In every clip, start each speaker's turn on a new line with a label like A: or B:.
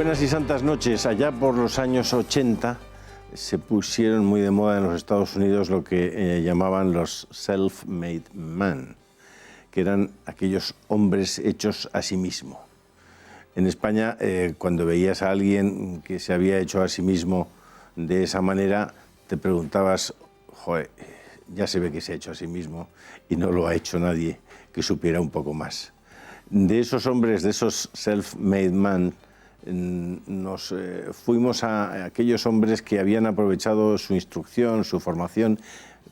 A: Buenas y santas noches. Allá por los años 80 se pusieron muy de moda en los Estados Unidos lo que llamaban los self-made men, que eran aquellos hombres hechos a sí mismo. En España, cuando veías a alguien que se había hecho a sí mismo de esa manera, te preguntabas, joder, ya se ve que se ha hecho a sí mismo y no lo ha hecho nadie que supiera un poco más. De esos hombres, de esos self-made men, nos fuimos a aquellos hombres que habían aprovechado su instrucción, su formación,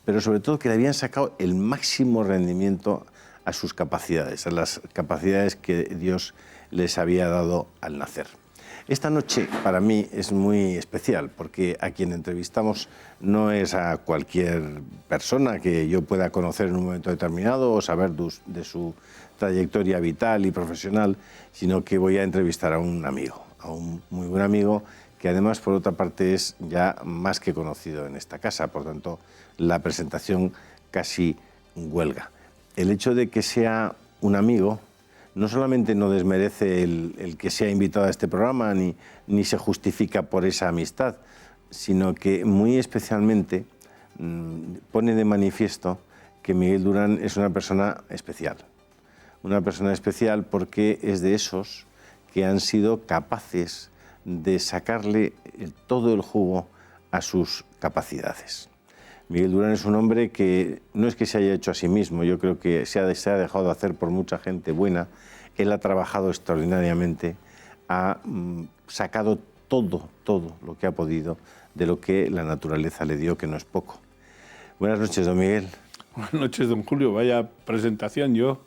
A: pero sobre todo que le habían sacado el máximo rendimiento a sus capacidades, a las capacidades que Dios les había dado al nacer. Esta noche para mí es muy especial porque a quien entrevistamos no es a cualquier persona que yo pueda conocer en un momento determinado o saber de su trayectoria vital y profesional, sino que voy a entrevistar a un amigo, a un muy buen amigo que además por otra parte es ya más que conocido en esta casa, por tanto la presentación casi huelga. El hecho de que sea un amigo no solamente no desmerece el que sea invitado a este programa ni se justifica por esa amistad, sino que muy especialmente pone de manifiesto que Miguel Durán es una persona especial. Una persona especial porque es de esos que han sido capaces de sacarle todo el jugo a sus capacidades. Miguel Durán es un hombre que no es que se haya hecho a sí mismo, yo creo que se ha dejado hacer por mucha gente buena. Él ha trabajado extraordinariamente, ha sacado todo lo que ha podido de lo que la naturaleza le dio, que no es poco. Buenas noches, don Miguel.
B: Buenas noches, don Julio. Vaya presentación. Yo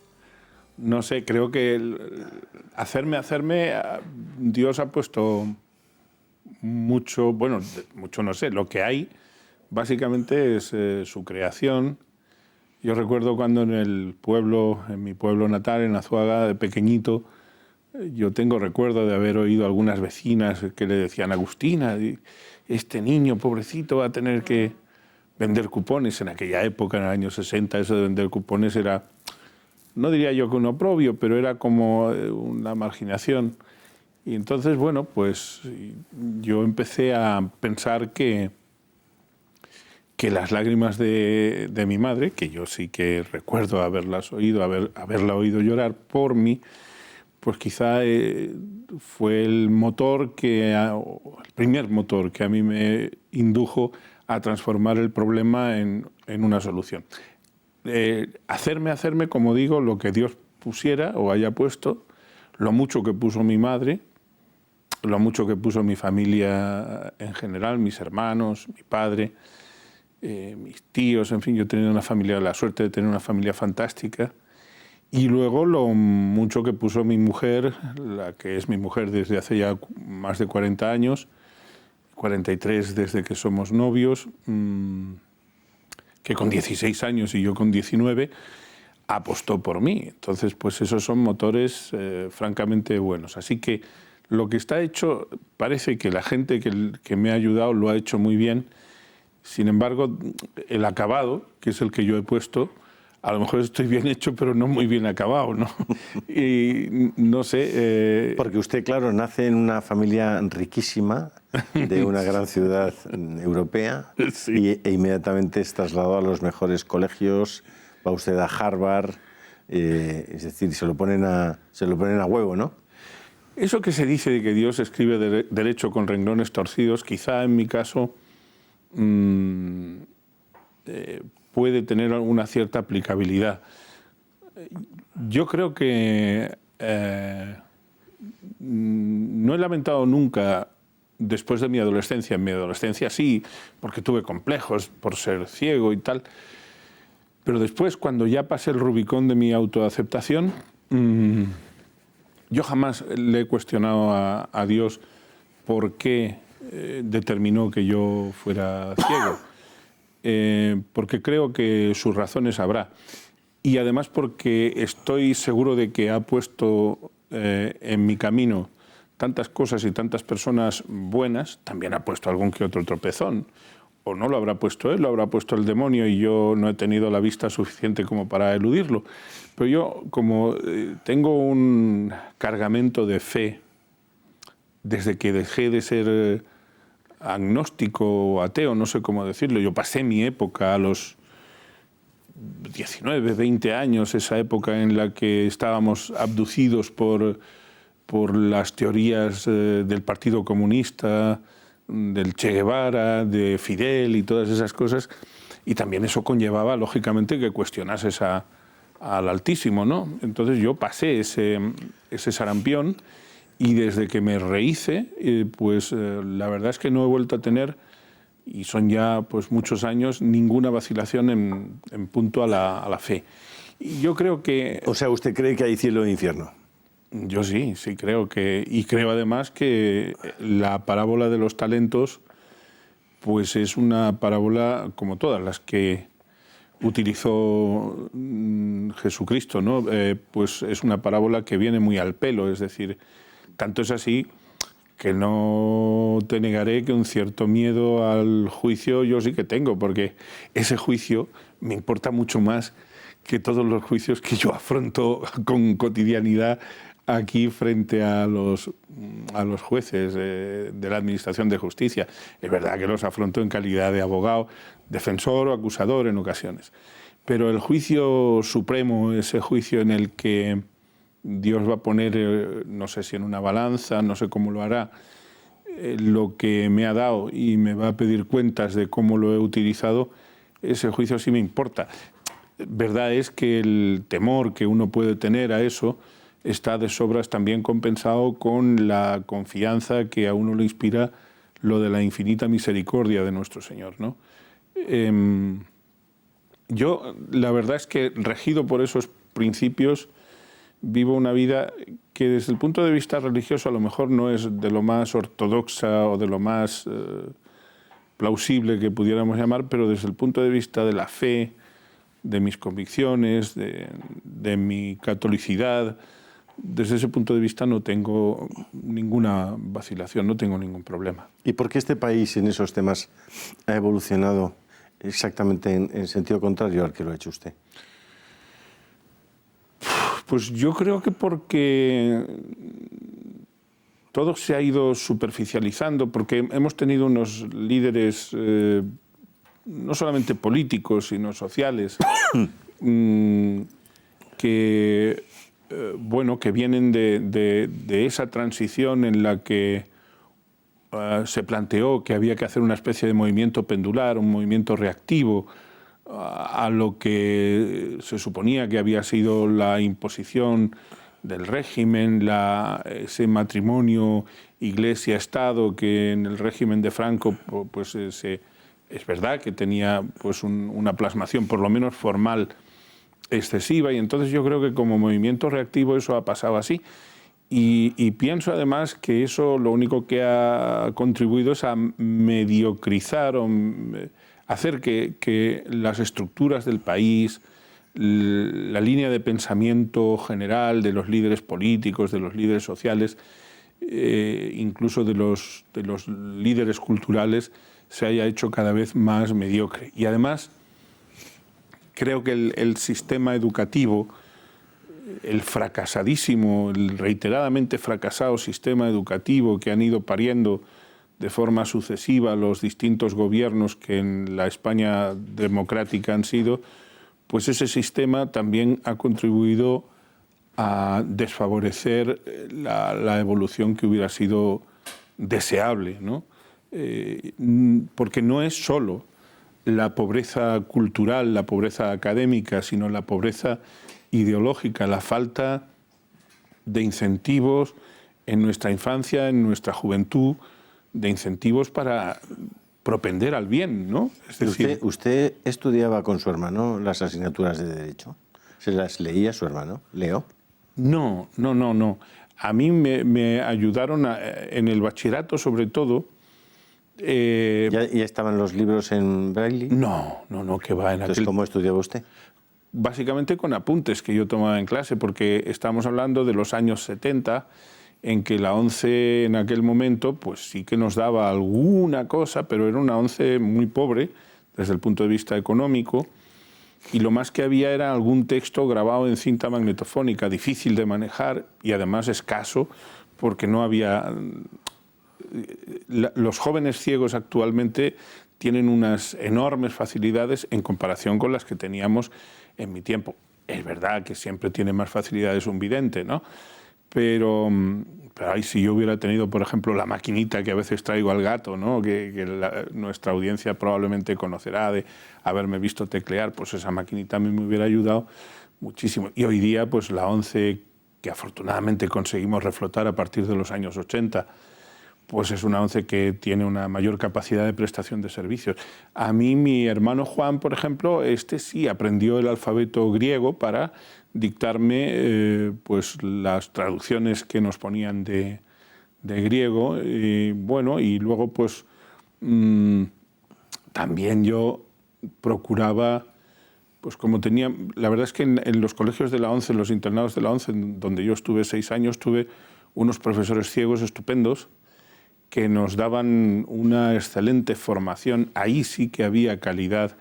B: no sé, creo que hacerme, Dios ha puesto mucho, bueno, mucho no sé, lo que hay básicamente es su creación. Yo recuerdo cuando en mi pueblo natal, en Azuaga, de pequeñito, yo tengo recuerdo de haber oído a algunas vecinas que le decían, Agustina, este niño pobrecito va a tener que vender cupones. En aquella época, en el año 60, eso de vender cupones era, no diría yo que un oprobio, pero era como una marginación. Y entonces, bueno, pues yo empecé a pensar que las lágrimas de mi madre, que yo sí que recuerdo haberlas oído, haberla oído llorar por mí, pues quizá fue el primer motor que a mí me indujo a transformar el problema en una solución. Hacerme, como digo, lo que Dios pusiera o haya puesto, lo mucho que puso mi madre, lo mucho que puso mi familia en general, mis hermanos, mi padre, mis tíos, en fin, yo he tenido la suerte de tener una familia fantástica. Y luego lo mucho que puso mi mujer, la que es mi mujer desde hace ya más de 40 años, 43 desde que somos novios, que con 16 años y yo con 19, apostó por mí. Entonces, pues esos son motores francamente buenos. Así que lo que está hecho, parece que la gente que me ha ayudado lo ha hecho muy bien. Sin embargo, el acabado, que es el que yo he puesto, a lo mejor estoy bien hecho, pero no muy bien acabado, ¿no? Y no sé...
A: Porque usted, claro, nace en una familia riquísima de una gran ciudad europea. Sí. E inmediatamente es trasladado a los mejores colegios, va usted a Harvard, es decir, se lo ponen a huevo, ¿no?
B: Eso que se dice de que Dios escribe derecho con renglones torcidos, quizá en mi caso puede tener una cierta aplicabilidad. Yo creo que no he lamentado nunca, después de mi adolescencia, en mi adolescencia sí, porque tuve complejos por ser ciego y tal, pero después, cuando ya pasé el Rubicón de mi autoaceptación, yo jamás le he cuestionado a Dios por qué determinó que yo fuera ciego. Porque creo que sus razones habrá. Y además porque estoy seguro de que ha puesto en mi camino tantas cosas y tantas personas buenas, también ha puesto algún que otro tropezón. O no lo habrá puesto él, lo habrá puesto el demonio y yo no he tenido la vista suficiente como para eludirlo. Pero yo, como tengo un cargamento de fe desde que dejé de ser agnóstico o ateo, no sé cómo decirlo, yo pasé mi época a los 19, 20 años, esa época en la que estábamos abducidos por las teorías del Partido Comunista, del Che Guevara, de Fidel y todas esas cosas, y también eso conllevaba, lógicamente, que cuestionases al Altísimo, ¿no? Entonces yo pasé ese sarampión y desde que me rehice, la verdad es que no he vuelto a tener, y son ya pues muchos años, ninguna vacilación en punto a la fe. Y yo creo que...
A: O sea, ¿usted cree que hay cielo e infierno?
B: Yo sí creo que... Y creo además que la parábola de los talentos pues es una parábola como todas las que utilizó Jesucristo, ¿no? Pues es una parábola que viene muy al pelo, es decir, tanto es así que no te negaré que un cierto miedo al juicio yo sí que tengo, porque ese juicio me importa mucho más que todos los juicios que yo afronto con cotidianidad aquí frente a los jueces de la Administración de Justicia. Es verdad que los afronto en calidad de abogado, defensor o acusador en ocasiones. Pero el juicio supremo, ese juicio en el que Dios va a poner, no sé si en una balanza, no sé cómo lo hará, lo que me ha dado y me va a pedir cuentas de cómo lo he utilizado, ese juicio sí me importa. Verdad es que el temor que uno puede tener a eso está de sobras también compensado con la confianza que a uno le inspira lo de la infinita misericordia de nuestro Señor, ¿no? Yo, la verdad es que, regido por esos principios, vivo una vida que desde el punto de vista religioso a lo mejor no es de lo más ortodoxa o de lo más plausible que pudiéramos llamar, pero desde el punto de vista de la fe, de mis convicciones, de mi catolicidad, desde ese punto de vista no tengo ninguna vacilación, no tengo ningún problema.
A: ¿Y por qué este país en esos temas ha evolucionado exactamente en sentido contrario al que lo ha hecho usted?
B: Pues yo creo que porque todo se ha ido superficializando, porque hemos tenido unos líderes no solamente políticos, sino sociales, que vienen de esa transición en la que se planteó que había que hacer una especie de movimiento pendular, un movimiento reactivo a lo que se suponía que había sido la imposición del régimen, ese matrimonio Iglesia-Estado que en el régimen de Franco pues es verdad que tenía pues una plasmación por lo menos formal excesiva, y entonces yo creo que como movimiento reactivo eso ha pasado así. Y pienso además que eso lo único que ha contribuido es a mediocrizar o hacer que las estructuras del país, la línea de pensamiento general de los líderes políticos, de los líderes sociales, incluso de los líderes culturales, se haya hecho cada vez más mediocre. Y además creo que el sistema educativo, el fracasadísimo, el reiteradamente fracasado sistema educativo que han ido pariendo de forma sucesiva los distintos gobiernos que en la España democrática han sido, pues ese sistema también ha contribuido a desfavorecer la evolución que hubiera sido deseable, ¿no? Porque no es solo la pobreza cultural, la pobreza académica, sino la pobreza ideológica, la falta de incentivos en nuestra infancia, en nuestra juventud, de incentivos para propender al bien, ¿no? Es decir,
A: ¿Usted estudiaba con su hermano las asignaturas de Derecho? ¿Se las leía su hermano, Leo?
B: No. A mí me ayudaron en el bachillerato, sobre todo.
A: ¿Ya estaban los libros en braille?
B: No, que va.
A: Entonces, ¿cómo estudiaba usted?
B: Básicamente con apuntes que yo tomaba en clase, porque estamos hablando de los años 70, en que la ONCE en aquel momento pues sí que nos daba alguna cosa, pero era una ONCE muy pobre desde el punto de vista económico, y lo más que había era algún texto grabado en cinta magnetofónica, difícil de manejar y además escaso, porque no había los jóvenes ciegos actualmente tienen unas enormes facilidades en comparación con las que teníamos en mi tiempo. Es verdad que siempre tiene más facilidades un vidente, ¿no? Pero ahí si yo hubiera tenido, por ejemplo, la maquinita que a veces traigo al gato, ¿no? que nuestra audiencia probablemente conocerá de haberme visto teclear, pues esa maquinita a mí me hubiera ayudado muchísimo. Y hoy día, pues la ONCE, que afortunadamente conseguimos reflotar a partir de los años 80, pues es una ONCE que tiene una mayor capacidad de prestación de servicios. A mí, mi hermano Juan, por ejemplo, sí aprendió el alfabeto griego para dictarme pues las traducciones que nos ponían de griego. Y luego pues también yo procuraba, pues como tenía, la verdad es que en los colegios de la ONCE, en los internados de la ONCE, donde yo estuve 6 años, tuve unos profesores ciegos estupendos que nos daban una excelente formación. Ahí sí que había calidad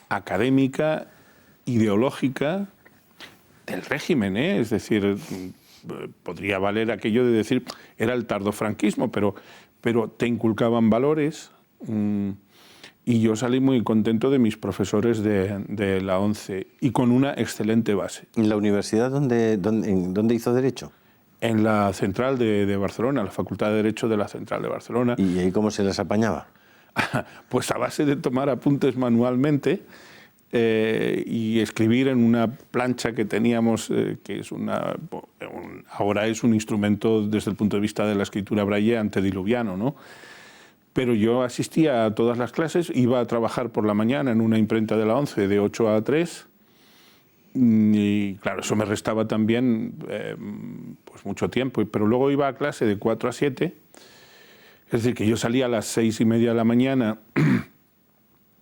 B: académica, ideológica, del régimen, ¿eh? Es decir, podría valer aquello de decir, era el tardofranquismo, pero te inculcaban valores, y yo salí muy contento de mis profesores de la ONCE y con una excelente base.
A: ¿En la universidad dónde hizo Derecho?
B: En la Central de Barcelona, la Facultad de Derecho de la Central de Barcelona.
A: ¿Y ahí cómo se las apañaba?
B: Pues a base de tomar apuntes manualmente y escribir en una plancha que teníamos, que es ahora es un instrumento desde el punto de vista de la escritura braille antediluviano, ¿no? Pero yo asistía a todas las clases, iba a trabajar por la mañana en una imprenta de la ONCE de 8 a 3, y claro, eso me restaba también pues mucho tiempo, pero luego iba a clase de 4 a 7, es decir, que yo salía a las 6:30 de la mañana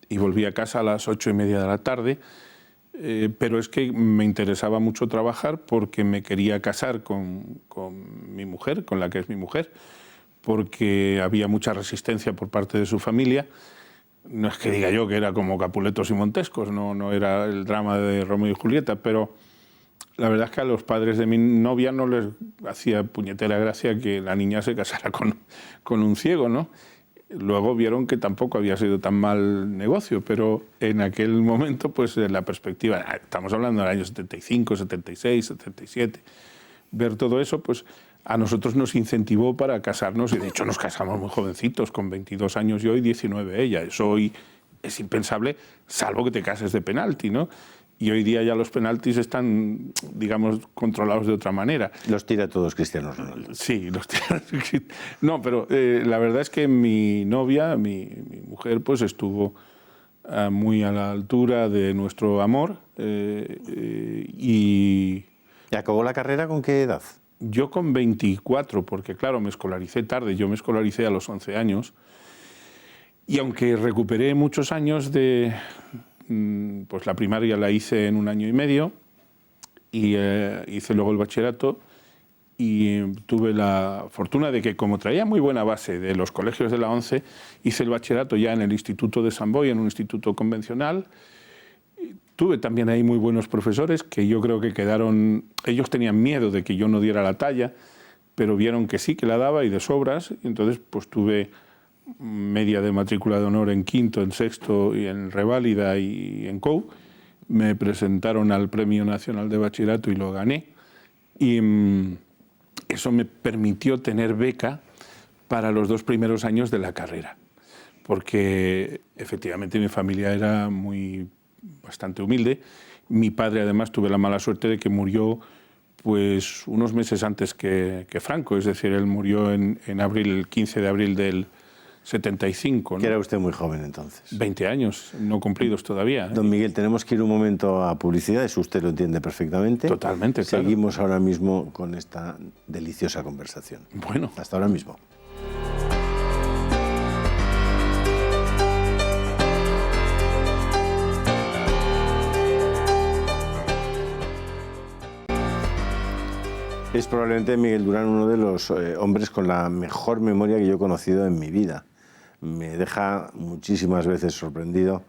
B: y volvía a casa a las 8:30 de la tarde, pero es que me interesaba mucho trabajar porque me quería casar con mi mujer, con la que es mi mujer, porque había mucha resistencia por parte de su familia. No es que diga yo que era como Capuletos y Montescos, no era el drama de Romeo y Julieta, pero la verdad es que a los padres de mi novia no les hacía puñetera gracia que la niña se casara con un ciego, ¿no? Luego vieron que tampoco había sido tan mal negocio, pero en aquel momento, pues la perspectiva, estamos hablando del año 75, 76, 77, ver todo eso, pues a nosotros nos incentivó para casarnos, y de hecho nos casamos muy jovencitos, con 22 años yo y 19 ella. Eso hoy es impensable, salvo que te cases de penalti, ¿no? Y hoy día ya los penaltis están, digamos, controlados de otra manera.
A: Los tira todos Cristiano Ronaldo.
B: Sí, los tira. No, pero la verdad es que mi novia, mi mujer, pues estuvo muy a la altura de nuestro amor. ¿Y
A: acabó la carrera con qué edad?
B: Yo con 24, porque claro, me escolaricé tarde, yo me escolaricé a los 11 años, y aunque recuperé muchos años pues la primaria la hice en 1 año y medio, y hice luego el bachillerato, y tuve la fortuna de que, como traía muy buena base de los colegios de la ONCE, hice el bachillerato ya en el Instituto de Sant Boi, en un instituto convencional. Tuve también ahí muy buenos profesores que yo creo que ellos tenían miedo de que yo no diera la talla, pero vieron que sí, que la daba y de sobras, y entonces pues tuve media de matrícula de honor en quinto, en sexto y en reválida y en COU. Me presentaron al Premio Nacional de Bachillerato y lo gané, y eso me permitió tener beca para los 2 primeros años de la carrera, porque efectivamente mi familia era bastante humilde. Mi padre, además, tuve la mala suerte de que murió pues unos meses antes que Franco, es decir, él murió en abril, el 15 de abril del 75. ¿No?
A: Que era usted muy joven entonces.
B: 20 años, no cumplidos todavía.
A: Don Miguel, tenemos que ir un momento a publicidad, eso usted lo entiende perfectamente.
B: Totalmente, claro.
A: Seguimos ahora mismo con esta deliciosa conversación.
B: Bueno.
A: Hasta ahora mismo. Es probablemente Miguel Durán uno de los hombres con la mejor memoria que yo he conocido en mi vida. Me deja muchísimas veces sorprendido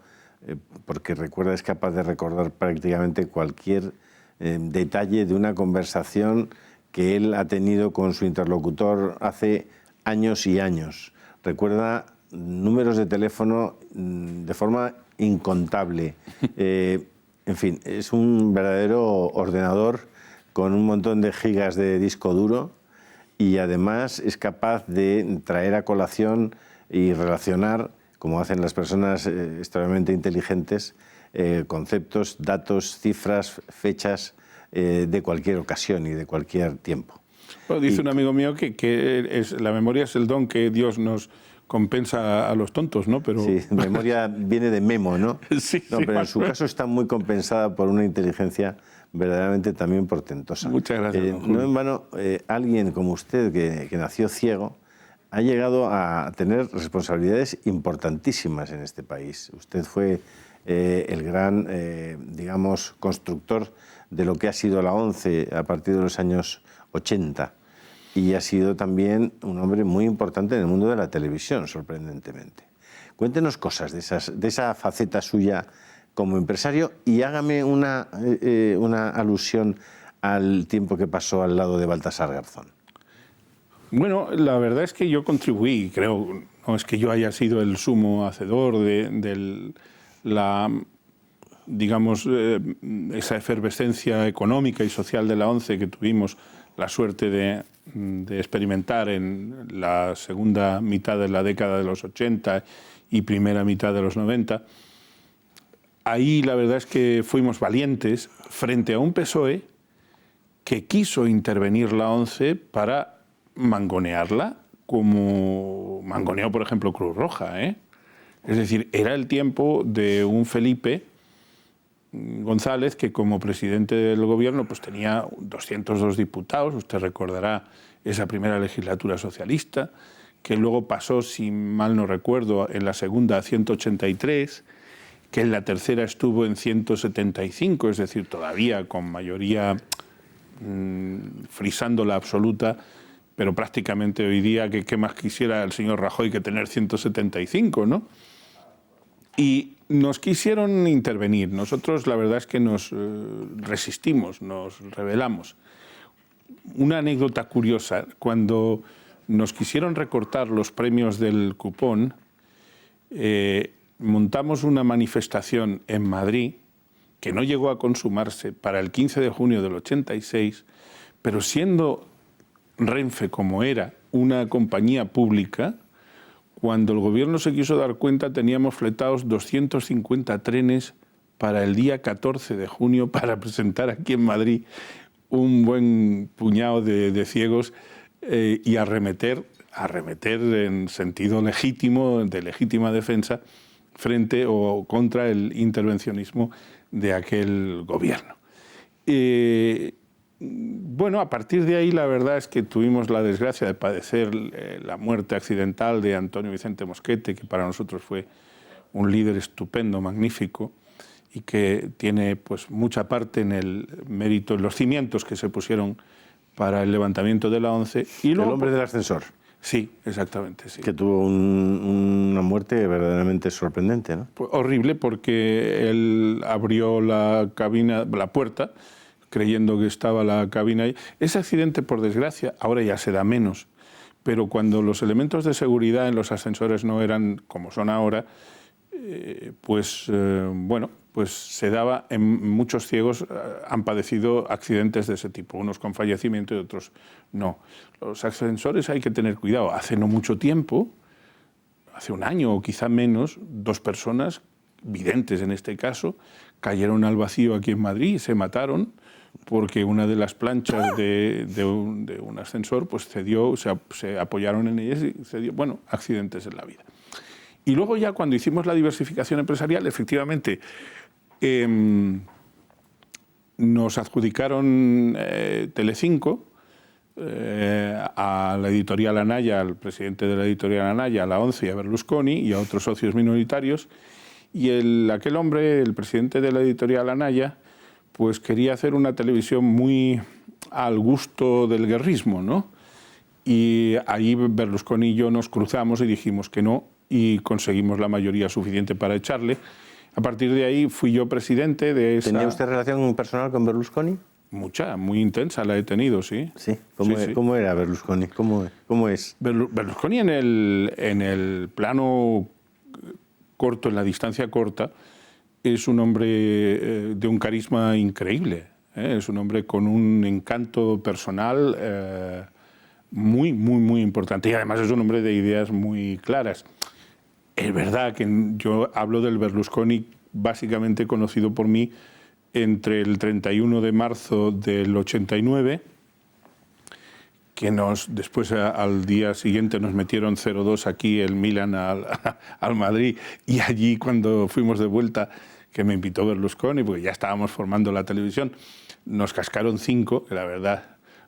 A: porque es capaz de recordar prácticamente cualquier detalle de una conversación que él ha tenido con su interlocutor hace años y años. Recuerda números de teléfono de forma incontable. En fin, es un verdadero ordenador con un montón de gigas de disco duro y además es capaz de traer a colación y relacionar, como hacen las personas extremadamente inteligentes, conceptos, datos, cifras, fechas de cualquier ocasión y de cualquier tiempo.
B: Bueno, dice un amigo mío que la memoria es el don que Dios nos compensa a los tontos, ¿no? Pero...
A: Sí, memoria viene de memo, ¿no?
B: Sí,
A: no,
B: sí,
A: pero en su caso está muy compensada por una inteligencia verdaderamente también portentosa.
B: Muchas gracias, don Julio.
A: No en vano, alguien como usted, que nació ciego, ha llegado a tener responsabilidades importantísimas en este país. Usted fue el gran, digamos, constructor de lo que ha sido la ONCE a partir de los años 80 y ha sido también un hombre muy importante en el mundo de la televisión, sorprendentemente. Cuéntenos cosas de esa faceta suya como empresario y hágame una alusión al tiempo que pasó al lado de Baltasar Garzón.
B: Bueno, la verdad es que yo contribuí, creo, no es que yo haya sido el sumo hacedor de la, digamos, esa efervescencia económica y social de la ONCE que tuvimos la suerte de experimentar en la segunda mitad de la década de los 80 y primera mitad de los 90. Ahí la verdad es que fuimos valientes frente a un PSOE que quiso intervenir la ONCE para mangonearla, como mangoneó, por ejemplo, Cruz Roja, ¿eh? Es decir, era el tiempo de un Felipe González que como presidente del gobierno pues tenía 202 diputados, usted recordará esa primera legislatura socialista, que luego pasó, si mal no recuerdo, en la segunda a 183, que en la tercera estuvo en 175, es decir, todavía con mayoría frisando la absoluta, pero prácticamente hoy día, ¿qué más quisiera el señor Rajoy que tener 175, ¿no? Y nos quisieron intervenir. Nosotros la verdad es que nos resistimos, nos rebelamos. Una anécdota curiosa, cuando nos quisieron recortar los premios del cupón, montamos una manifestación en Madrid que no llegó a consumarse para el 15 de junio del 86, pero siendo Renfe, como era una compañía pública, cuando el gobierno se quiso dar cuenta teníamos fletados 250 trenes para el día 14 de junio para presentar aquí en Madrid un buen puñado de ciegos y arremeter en sentido legítimo, de legítima defensa, frente o contra el intervencionismo de aquel gobierno. Bueno, a partir de ahí la verdad es que tuvimos la desgracia de padecer la muerte accidental de Antonio Vicente Mosquete, que para nosotros fue un líder estupendo, magnífico, y que tiene pues mucha parte en el mérito, en los cimientos que se pusieron para el levantamiento de la ONCE. Y luego,
A: el hombre del ascensor.
B: Sí, exactamente. Sí.
A: Que tuvo una muerte verdaderamente sorprendente, ¿no?
B: Pues horrible, porque él abrió la cabina, la puerta, creyendo que estaba la cabina ahí. Ese accidente, por desgracia, ahora ya se da menos, pero cuando los elementos de seguridad en los ascensores no eran como son ahora, bueno, pues se daba, muchos ciegos han padecido accidentes de ese tipo, unos con fallecimiento y otros no. Los ascensores hay que tener cuidado. Hace no mucho tiempo, hace un año o quizá menos, 2 personas, videntes en este caso, cayeron al vacío aquí en Madrid y se mataron porque una de las planchas de un ascensor pues cedió, se apoyaron en ellas y se dio, bueno, accidentes en la vida. Y luego ya cuando hicimos la diversificación empresarial, efectivamente, nos adjudicaron Telecinco a la editorial Anaya, al presidente de la editorial Anaya, a la ONCE y a Berlusconi y a otros socios minoritarios. Y aquel hombre, el presidente de la editorial Anaya, pues quería hacer una televisión muy al gusto del guerrismo, ¿no? Y ahí Berlusconi y yo nos cruzamos y dijimos que no, y conseguimos la mayoría suficiente para echarle. A partir de ahí fui yo presidente de esa...
A: ¿Tenía usted relación personal con Berlusconi?
B: Mucha, muy intensa la he tenido, sí.
A: Sí.
B: Sí.
A: ¿Cómo era Berlusconi? ¿Cómo es?
B: Berlusconi en el plano corto, en la distancia corta, es un hombre de un carisma increíble. Es un hombre con un encanto personal muy, muy, muy importante. Y además es un hombre de ideas muy claras. Es verdad que yo hablo del Berlusconi básicamente conocido por mí entre el 31 de marzo del 89, que después al día siguiente nos metieron 0-2 aquí el Milan al Madrid, y allí cuando fuimos de vuelta, que me invitó Berlusconi, porque ya estábamos formando la televisión, nos cascaron 5, que la verdad.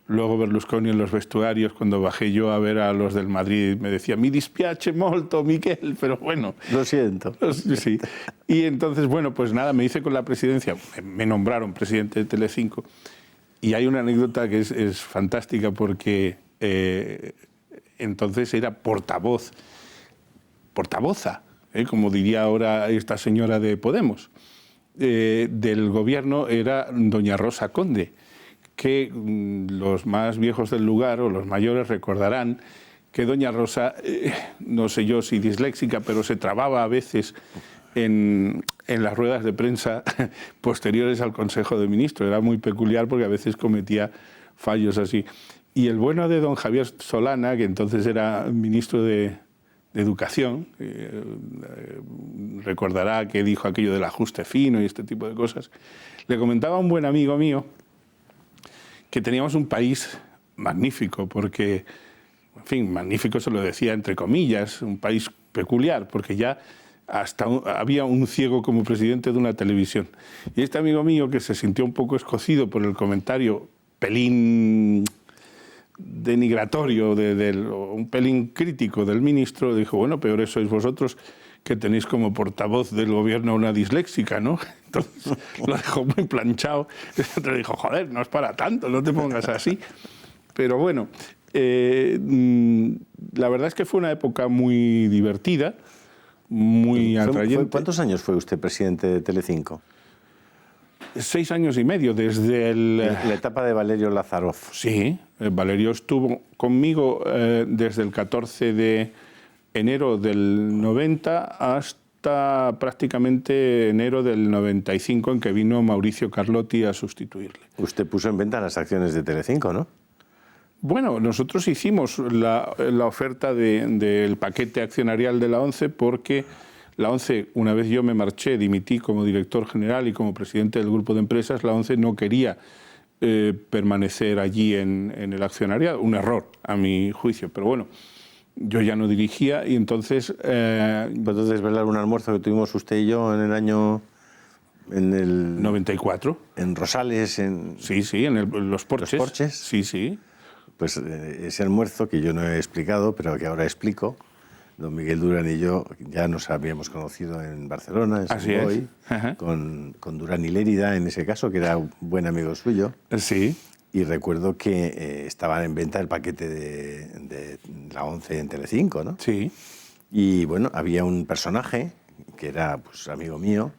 B: Luego Berlusconi en los vestuarios, cuando bajé yo a ver a los del Madrid, me decía, mi dispiace molto, Miquel, pero bueno.
A: Lo siento.
B: Sí. Y entonces, bueno, pues nada, me hice con la presidencia, me nombraron presidente de Telecinco, y hay una anécdota que es fantástica porque entonces era portavoza, como diría ahora esta señora de Podemos, del gobierno era doña Rosa Conde, que los más viejos del lugar o los mayores recordarán que doña Rosa, no sé yo si disléxica, pero se trababa a veces en las ruedas de prensa posteriores al Consejo de Ministros. Era muy peculiar porque a veces cometía fallos así. Y el bueno de don Javier Solana, que entonces era ministro de Educación, recordará que dijo aquello del ajuste fino y este tipo de cosas, le comentaba a un buen amigo mío que teníamos un país magnífico, porque, en fin, magnífico se lo decía entre comillas, un país peculiar, porque ya hasta había un ciego como presidente de una televisión. Y este amigo mío, que se sintió un poco escocido por el comentario pelín denigratorio, un pelín crítico del ministro, dijo, bueno, peores sois vosotros, que tenéis como portavoz del gobierno una disléxica, ¿no? Entonces lo dejó muy planchado. Le dijo, joder, no es para tanto, no te pongas así. Pero bueno, la verdad es que fue una época muy divertida, muy atrayente.
A: ¿Cuántos años fue usted presidente de Telecinco?
B: 6 años y medio, desde
A: la etapa de Valerio Lázarov.
B: Sí, Valerio estuvo conmigo desde el 14 de enero del 90 hasta prácticamente enero del 95, en que vino Mauricio Carlotti a sustituirle.
A: Usted puso en venta las acciones de Telecinco, ¿no?
B: Bueno, nosotros hicimos la oferta del paquete accionarial de la ONCE porque la ONCE, una vez yo me marché, dimití como director general y como presidente del grupo de empresas, la ONCE no quería permanecer allí en el accionariado. Un error, a mi juicio, pero bueno. Yo ya no dirigía y entonces...
A: ¿Puedo desvelar un almuerzo que tuvimos usted y yo en el año... En el
B: 94.
A: En Rosales,
B: Sí, en los Porches.
A: ¿Los Porches?
B: Sí.
A: Pues ese almuerzo que yo no he explicado, pero que ahora explico, don Miguel Durán y yo ya nos habíamos conocido en Barcelona, en Sant Boi, con Durán y Lérida, en ese caso, que era un buen amigo suyo.
B: Sí.
A: Y recuerdo que estaba en venta el paquete de la ONCE en Telecinco, ¿no?
B: Sí.
A: Y bueno, había un personaje que era pues, amigo mío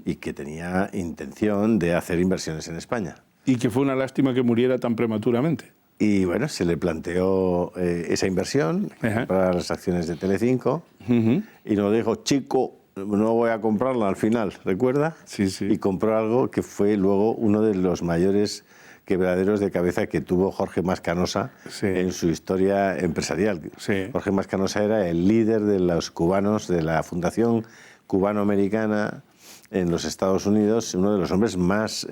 A: y que tenía intención de hacer inversiones en España.
B: Y que fue una lástima que muriera tan prematuramente.
A: Y bueno, se le planteó esa inversión para las acciones de Telecinco y nos dijo, chico, no voy a comprarla al final, ¿recuerda?
B: Sí.
A: Y compró algo que fue luego uno de los mayores quebraderos de cabeza que tuvo Jorge Mascanosa en su historia empresarial.
B: Sí.
A: Jorge Mascanosa era el líder de los cubanos, de la Fundación Cubano-Americana en los Estados Unidos, uno de los hombres más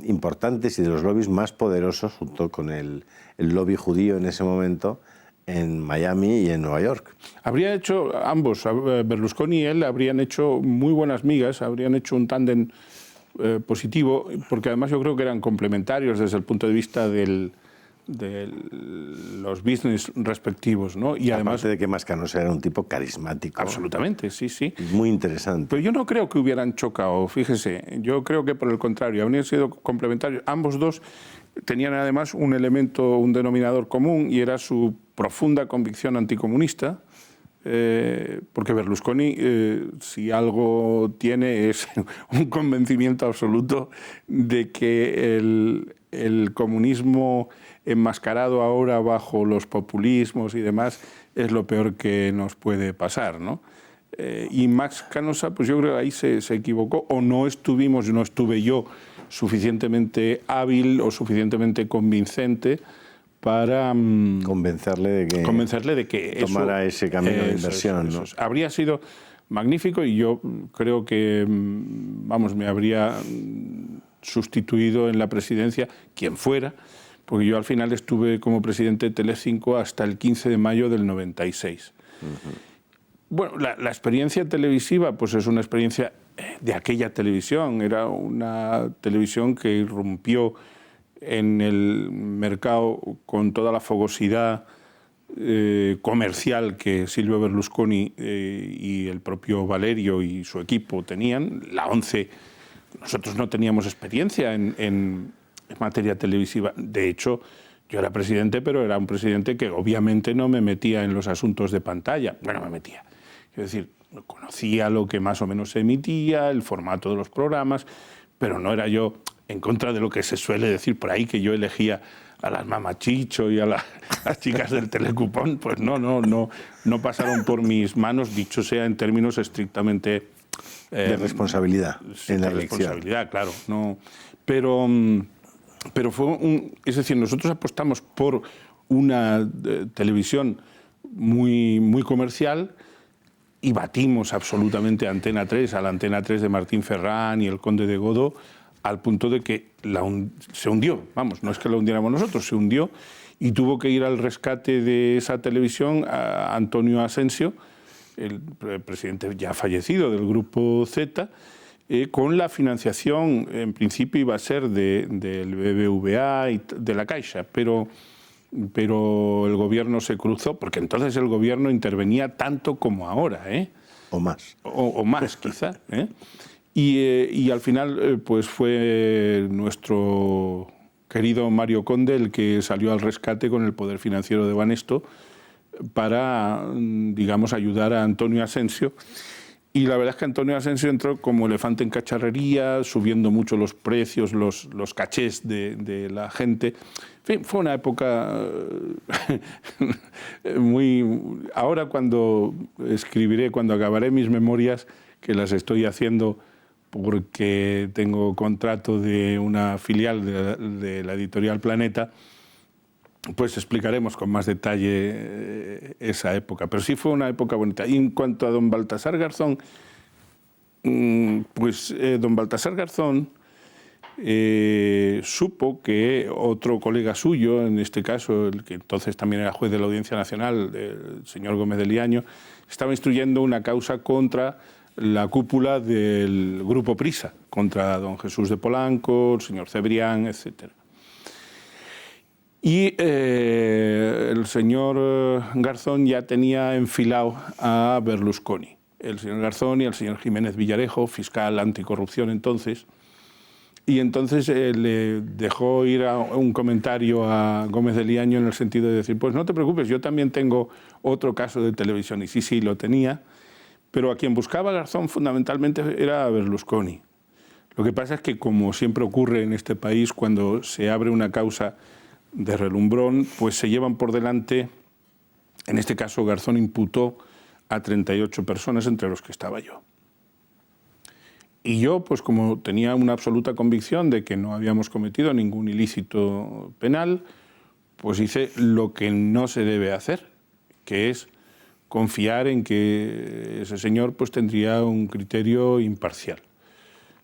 A: importantes y de los lobbies más poderosos, junto con el lobby judío en ese momento, en Miami y en Nueva York.
B: Habría hecho, ambos, Berlusconi y él, habrían hecho muy buenas migas, habrían hecho un tándem positivo, porque además yo creo que eran complementarios desde el punto de vista de los business respectivos, ¿no? Y además
A: de que Mascanosa era un tipo carismático.
B: Absolutamente, sí.
A: Muy interesante.
B: Pero yo no creo que hubieran chocado, fíjese. Yo creo que por el contrario, habrían sido complementarios. Ambos dos tenían además un elemento, un denominador común, y era su profunda convicción anticomunista. porque Berlusconi, si algo tiene, es un convencimiento absoluto de que el comunismo enmascarado ahora bajo los populismos y demás es lo peor que nos puede pasar, ¿no? Y Max Canosa, pues yo creo que ahí se equivocó, o no estuve yo suficientemente hábil o suficientemente convincente para
A: convencerle de que
B: tomara
A: ese camino de inversión, ¿no?
B: Habría sido magnífico y yo creo que, vamos, me habría sustituido en la presidencia quien fuera, porque yo al final estuve como presidente de Telecinco hasta el 15 de mayo del 96. Bueno, la experiencia televisiva pues es una experiencia de aquella televisión. Era una televisión que irrumpió en el mercado con toda la fogosidad comercial que Silvio Berlusconi y el propio Valerio y su equipo tenían. La ONCE, nosotros no teníamos experiencia en materia televisiva. De hecho, yo era presidente, pero era un presidente que obviamente no me metía en los asuntos de pantalla. Bueno, me metía. Es decir, conocía lo que más o menos se emitía, el formato de los programas, pero no era yo en contra de lo que se suele decir por ahí, que yo elegía a las mamachicho y a las chicas del Telecupón. Pues no pasaron por mis manos, dicho sea en términos estrictamente...
A: de responsabilidad en la elección.
B: Responsabilidad, claro. No, pero es decir, nosotros apostamos por una televisión muy comercial y batimos absolutamente a Antena 3, a la Antena 3 de Martín Ferrán y el Conde de Godó, al punto de que se hundió. Vamos, no es que la hundiéramos nosotros, se hundió y tuvo que ir al rescate de esa televisión a Antonio Asensio, el presidente ya fallecido del Grupo Z, con la financiación, en principio iba a ser del BBVA y de la Caixa, pero el gobierno se cruzó, porque entonces el gobierno intervenía tanto como ahora,
A: o más.
B: O más, quizá. Y al final pues fue nuestro querido Mario Conde el que salió al rescate con el poder financiero de Banesto para, digamos, ayudar a Antonio Asensio. Y la verdad es que Antonio Asensio entró como elefante en cacharrería, subiendo mucho los precios, los cachés de la gente. En fin, fue una época muy... Ahora cuando acabaré mis memorias, que las estoy haciendo porque tengo contrato de una filial de la editorial Planeta, pues explicaremos con más detalle esa época. Pero sí fue una época bonita. Y en cuanto a don Baltasar Garzón, pues don Baltasar Garzón supo que otro colega suyo, en este caso, el que entonces también era juez de la Audiencia Nacional, el señor Gómez de Liaño, estaba instruyendo una causa contra la cúpula del Grupo Prisa, contra don Jesús de Polanco, el señor Cebrián, etc. Y el señor Garzón ya tenía enfilado a Berlusconi. El señor Garzón y el señor Jiménez Villarejo, fiscal anticorrupción entonces, y entonces le dejó ir a un comentario a Gómez de Liaño en el sentido de decir, pues no te preocupes, yo también tengo otro caso de televisión. Y sí, lo tenía, pero a quien buscaba Garzón fundamentalmente era a Berlusconi. Lo que pasa es que, como siempre ocurre en este país, cuando se abre una causa de relumbrón, pues se llevan por delante, en este caso Garzón imputó a 38 personas, entre los que estaba yo. Y yo, pues como tenía una absoluta convicción de que no habíamos cometido ningún ilícito penal, pues hice lo que no se debe hacer, que es confiar en que ese señor pues tendría un criterio imparcial.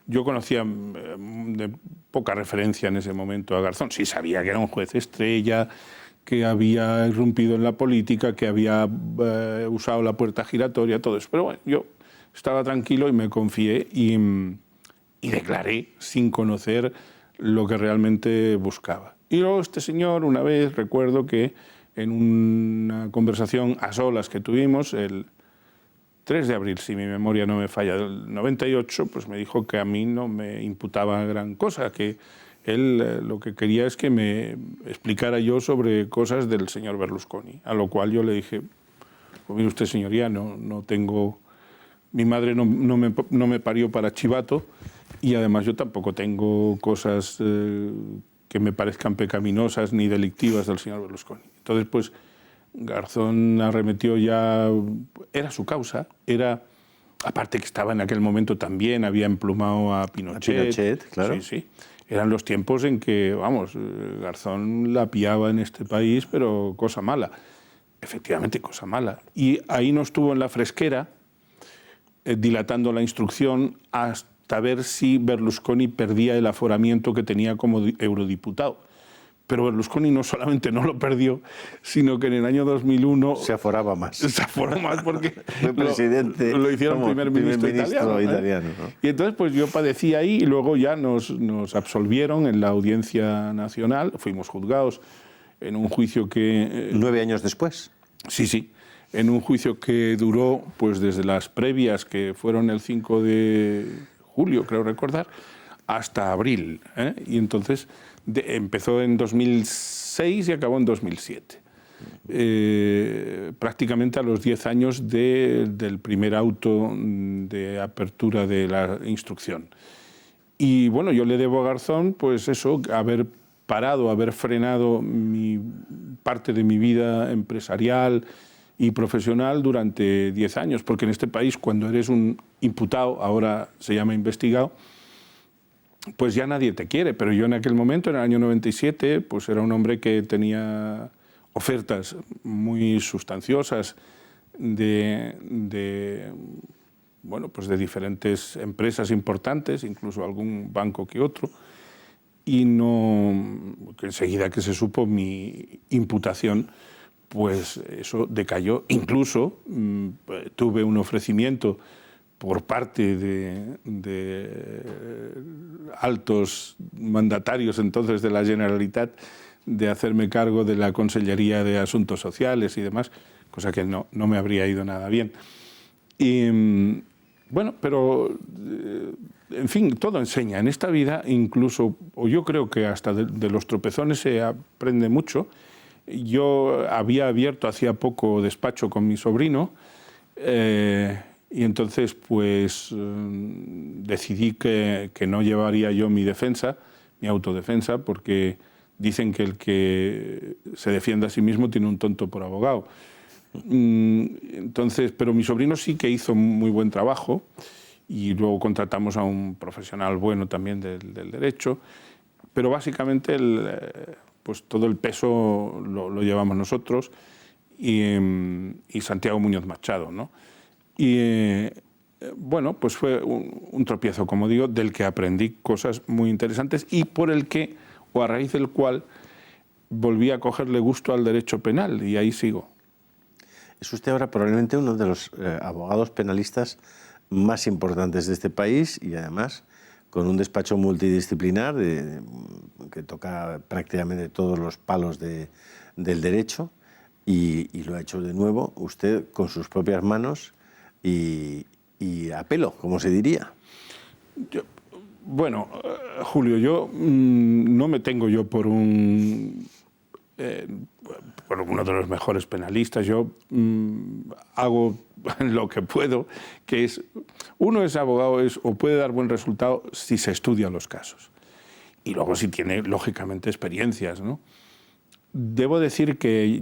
B: Yo conocía de poca referencia en ese momento a Garzón. Sí sabía que era un juez estrella, que había irrumpido en la política, que había usado la puerta giratoria, todo eso. Pero bueno, yo estaba tranquilo y me confié y declaré sin conocer lo que realmente buscaba. Y luego este señor, una vez recuerdo que en una conversación a solas que tuvimos, el 3 de abril, si mi memoria no me falla, del 98, pues me dijo que a mí no me imputaba gran cosa, que él lo que quería es que me explicara yo sobre cosas del señor Berlusconi, a lo cual yo le dije, pues mire usted, señoría, no tengo... Mi madre no me parió para chivato y además yo tampoco tengo cosas que me parezcan pecaminosas ni delictivas del señor Berlusconi. Entonces, pues, Garzón arremetió ya... Era su causa, era... Aparte que estaba en aquel momento también, había emplumado a Pinochet.
A: A Pinochet, claro.
B: Sí, sí. Eran los tiempos en que, vamos, Garzón la pillaba en este país, pero cosa mala. Efectivamente, cosa mala. Y ahí no estuvo en la fresquera, dilatando la instrucción hasta ver si Berlusconi perdía el aforamiento que tenía como eurodiputado. Pero Berlusconi no solamente no lo perdió, sino que en el año 2001...
A: Se aforaba más.
B: Se aforó más porque
A: fue presidente,
B: lo hicieron primer ministro italiano.
A: ¿no?
B: Y entonces pues yo padecí ahí y luego ya nos absolvieron en la Audiencia Nacional. Fuimos juzgados en un juicio que...
A: 9 años después.
B: Sí, sí. En un juicio que duró pues desde las previas, que fueron el 5 de julio, creo recordar, hasta abril. Y entonces... empezó en 2006 y acabó en 2007. Prácticamente a los 10 años del primer auto de apertura de la instrucción. Y bueno, yo le debo a Garzón, pues eso, haber parado, haber frenado parte de mi vida empresarial y profesional durante 10 años, porque en este país, cuando eres un imputado, ahora se llama investigado, pues ya nadie te quiere, pero yo en aquel momento, en el año 97, pues era un hombre que tenía ofertas muy sustanciosas bueno, pues de diferentes empresas importantes, incluso algún banco que otro, y que enseguida que se supo mi imputación, pues eso decayó. Incluso tuve un ofrecimiento por parte de altos mandatarios entonces de la Generalitat de hacerme cargo de la Consellería de Asuntos Sociales y demás, cosa que no me habría ido nada bien. Y bueno, pero en fin, todo enseña. En esta vida incluso, o yo creo que hasta de los tropezones se aprende mucho. Yo había abierto hacía poco despacho con mi sobrino, y entonces pues decidí que no llevaría yo mi defensa, mi autodefensa, porque dicen que el que se defiende a sí mismo tiene un tonto por abogado. Entonces, pero mi sobrino sí que hizo muy buen trabajo y luego contratamos a un profesional bueno también del derecho, pero básicamente pues todo el peso lo llevamos nosotros y Santiago Muñoz Machado, ¿no? Y bueno, pues fue un tropiezo, como digo, del que aprendí cosas muy interesantes y por el que, o a raíz del cual, volví a cogerle gusto al derecho penal y ahí sigo.
A: Es usted ahora probablemente uno de los abogados penalistas más importantes de este país y además con un despacho multidisciplinar que toca prácticamente todos los palos del derecho y lo ha hecho de nuevo usted con sus propias manos y a pelo, como se diría.
B: Bueno, Julio, yo no me tengo yo por uno de los mejores penalistas. Yo hago lo que puedo, que es, uno es abogado o puede dar buen resultado si se estudian los casos. Y luego si tiene, lógicamente, experiencias, ¿no? Debo decir que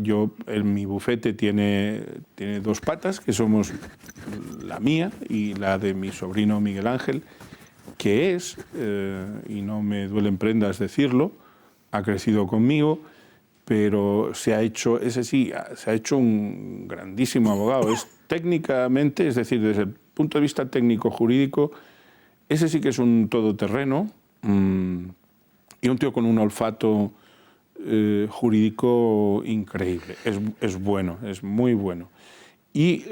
B: mi bufete tiene 2 patas, que somos la mía y la de mi sobrino Miguel Ángel, que es, y no me duelen prendas decirlo, ha crecido conmigo, pero ese sí, se ha hecho un grandísimo abogado. Es técnicamente, es decir, desde el punto de vista técnico-jurídico, ese sí que es un todoterreno y un tío con un olfato jurídico increíble. Es bueno, es muy bueno. Y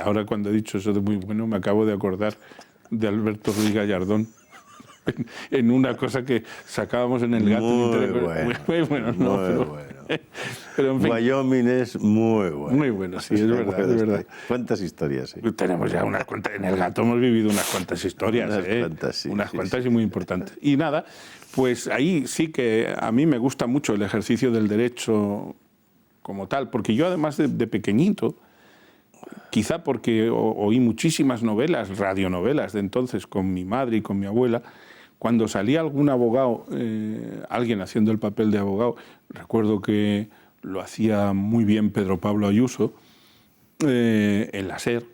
B: ahora cuando he dicho eso de muy bueno, me acabo de acordar de Alberto Ruiz Gallardón en una cosa que sacábamos en El Gato. Muy bueno. Pero en fin,
A: Wyoming es muy bueno.
B: Muy bueno, sí, es verdad, es verdad.
A: ¿Cuántas historias? Sí.
B: Tenemos ya unas cuantas. En El Gato hemos vivido unas cuantas historias. Unas cuantas y muy importantes. Y nada, pues ahí sí que a mí me gusta mucho el ejercicio del derecho como tal, porque yo además de pequeñito, quizá porque oí muchísimas novelas, radionovelas de entonces con mi madre y con mi abuela, cuando salía algún abogado, alguien haciendo el papel de abogado, recuerdo que lo hacía muy bien Pedro Pablo Ayuso, en la SER,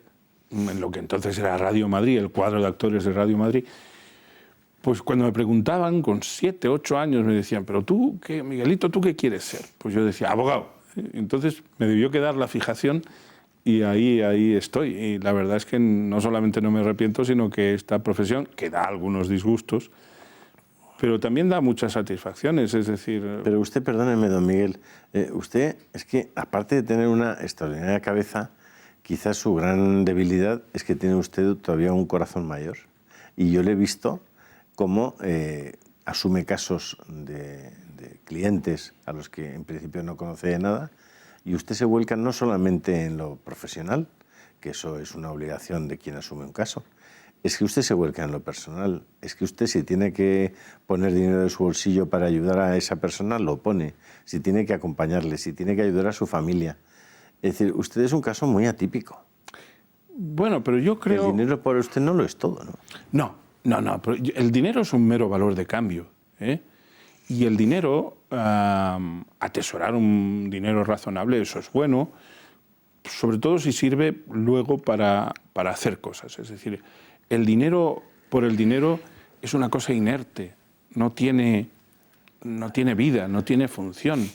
B: en lo que entonces era Radio Madrid, el cuadro de actores de Radio Madrid. Pues cuando me preguntaban, con 7, 8 años, me decían, pero tú, ¿qué, Miguelito, tú qué quieres ser? Pues yo decía, abogado. Entonces me debió quedar la fijación y ahí estoy. Y la verdad es que no solamente no me arrepiento, sino que esta profesión, que da algunos disgustos, pero también da muchas satisfacciones, es decir...
A: Pero usted, perdóneme, don Miguel, usted es que, aparte de tener una extraordinaria cabeza, quizás su gran debilidad es que tiene usted todavía un corazón mayor. Y yo le he visto cómo asume casos de clientes a los que en principio no conoce de nada, y usted se vuelca no solamente en lo profesional, que eso es una obligación de quien asume un caso, es que usted se vuelca en lo personal, es que usted, si tiene que poner dinero de su bolsillo para ayudar a esa persona, lo pone, si tiene que acompañarle, si tiene que ayudar a su familia. Es decir, usted es un caso muy atípico.
B: Bueno, pero yo creo...
A: El dinero para usted no lo es todo, ¿no?
B: No, pero el dinero es un mero valor de cambio, ¿eh? Y el dinero, atesorar un dinero razonable, eso es bueno, sobre todo si sirve luego para hacer cosas. Es decir, el dinero por el dinero es una cosa inerte, no tiene vida, no tiene función.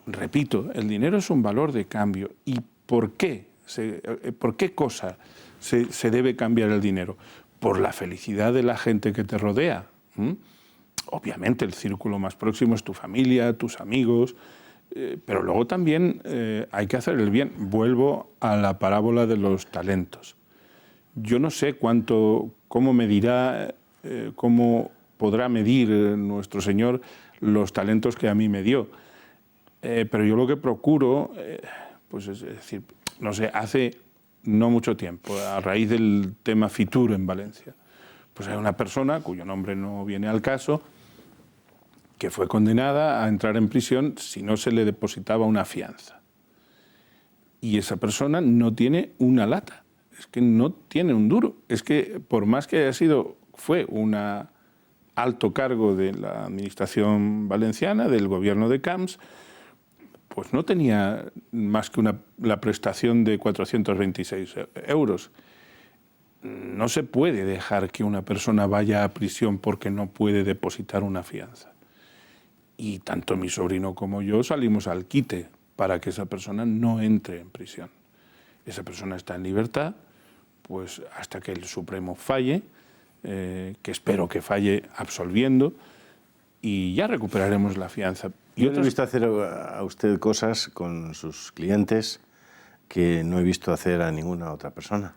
B: Repito, el dinero es un valor de cambio. ¿Y por qué? ¿Por qué cosa se debe cambiar el dinero? Por la felicidad de la gente que te rodea. Obviamente el círculo más próximo es tu familia, tus amigos, pero luego también hay que hacer el bien. Vuelvo a la parábola de los talentos. Yo no sé cómo medirá, cómo podrá medir nuestro Señor los talentos que a mí me dio. Pero yo lo que procuro, pues es decir, no sé, hace no mucho tiempo, a raíz del tema Fitur en Valencia, pues hay una persona, cuyo nombre no viene al caso, que fue condenada a entrar en prisión si no se le depositaba una fianza. Y esa persona no tiene una lata, es que no tiene un duro. Es que por más que fue un alto cargo de la administración valenciana, del gobierno de Camps, pues no tenía más que la prestación de 426 euros. No se puede dejar que una persona vaya a prisión porque no puede depositar una fianza. Y tanto mi sobrino como yo salimos al quite para que esa persona no entre en prisión. Esa persona está en libertad, pues hasta que el Supremo falle, que espero que falle absolviendo, y ya recuperaremos la fianza.
A: Yo le he visto hacer a usted cosas con sus clientes que no he visto hacer a ninguna otra persona.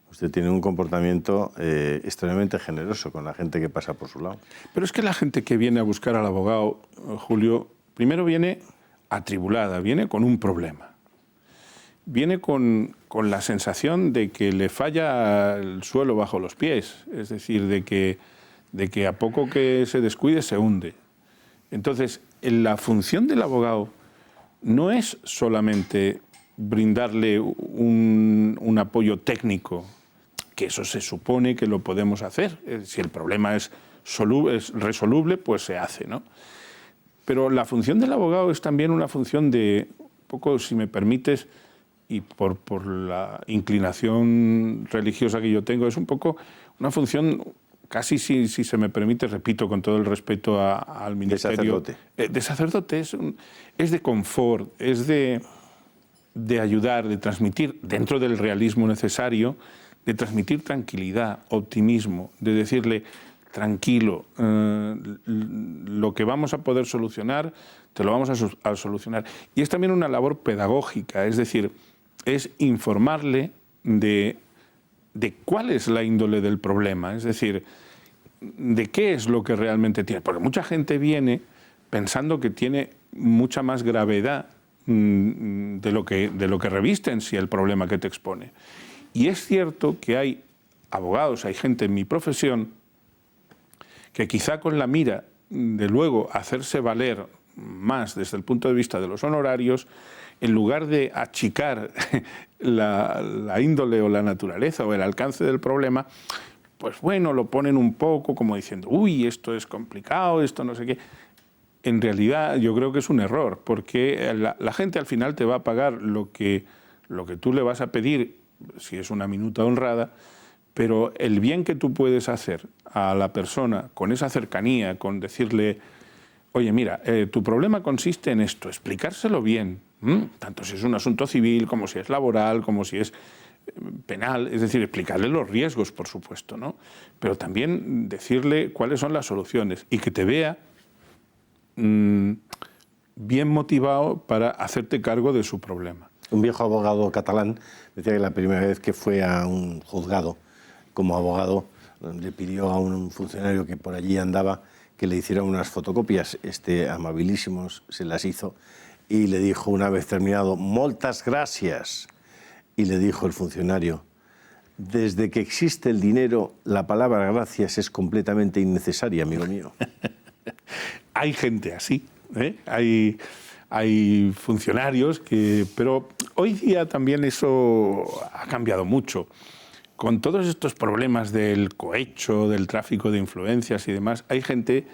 A: Usted tiene un comportamiento extremadamente generoso con la gente que pasa por su lado.
B: Pero es que la gente que viene a buscar al abogado, Julio, primero viene atribulada, viene con un problema. Viene con la sensación de que le falla el suelo bajo los pies, es decir, de que a poco que se descuide se hunde. Entonces, la función del abogado no es solamente brindarle un apoyo técnico, que eso se supone que lo podemos hacer. Si el problema es resoluble, pues se hace, ¿no? Pero la función del abogado es también una función de, un poco, si me permites, y por la inclinación religiosa que yo tengo, es un poco una función, casi si se me permite, repito con todo el respeto al ministerio.
A: De sacerdote.
B: De sacerdote es de confort, es de ayudar, de transmitir, dentro del realismo necesario, de transmitir tranquilidad, optimismo, de decirle, tranquilo, lo que vamos a poder solucionar, te lo vamos a solucionar. Y es también una labor pedagógica, es decir, es informarle de cuál es la índole del problema, es decir, de qué es lo que realmente tiene. Porque mucha gente viene pensando que tiene mucha más gravedad de lo que reviste en sí el problema que te expone. Y es cierto que hay abogados, hay gente en mi profesión que quizá con la mira de luego hacerse valer más desde el punto de vista de los honorarios, en lugar de achicar la índole o la naturaleza o el alcance del problema, pues bueno, lo ponen un poco como diciendo, uy, esto es complicado, esto no sé qué. En realidad yo creo que es un error, porque la gente al final te va a pagar lo que tú le vas a pedir, si es una minuta honrada, pero el bien que tú puedes hacer a la persona con esa cercanía, con decirle, oye, mira, tu problema consiste en esto, explicárselo bien, tanto si es un asunto civil, como si es laboral, como si es penal, es decir, explicarle los riesgos, por supuesto, ¿no? Pero también decirle cuáles son las soluciones y que te vea bien motivado para hacerte cargo de su problema.
A: Un viejo abogado catalán decía que la primera vez que fue a un juzgado como abogado le pidió a un funcionario que por allí andaba que le hiciera unas fotocopias. Este amabilísimo se las hizo y le dijo una vez terminado, «Moltes gracias». Y le dijo el funcionario, «Desde que existe el dinero, la palabra gracias es completamente innecesaria, amigo mío».
B: Hay gente así, ¿eh? Hay funcionarios que... Pero hoy día también eso ha cambiado mucho. Con todos estos problemas del cohecho, del tráfico de influencias y demás, hay gente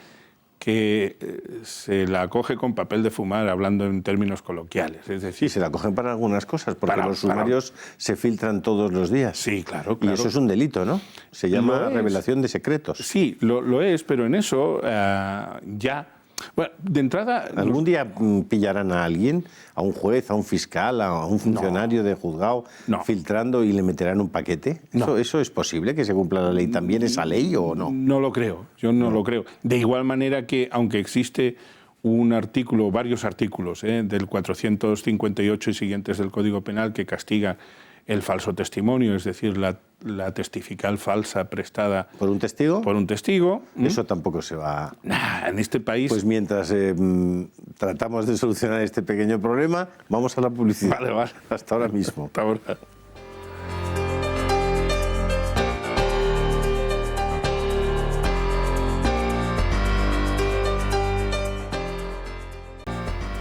B: que se la coge con papel de fumar, hablando en términos coloquiales. Es decir,
A: sí, se la cogen para algunas cosas, porque los sumarios se filtran todos los días.
B: Sí, claro.
A: Y eso es un delito, ¿no? Se llama revelación de secretos.
B: Sí, lo es, pero en eso ya... Bueno, de entrada...
A: ¿Algún día pillarán a alguien, a un juez, a un fiscal, a un funcionario de juzgado, filtrando y le meterán un paquete? ¿Eso es posible, que se cumpla la ley también, esa ley, o no?
B: No lo creo, yo no lo creo. De igual manera que, aunque existe un artículo, varios artículos del 458 y siguientes del Código Penal que castiga el falso testimonio, es decir, la testifical falsa prestada...
A: ¿Por un testigo?
B: Por un testigo.
A: Eso tampoco se va...
B: En este país...
A: Pues mientras tratamos de solucionar este pequeño problema, vamos a la publicidad.
B: Vale.
A: Hasta ahora mismo.
B: Hasta ahora.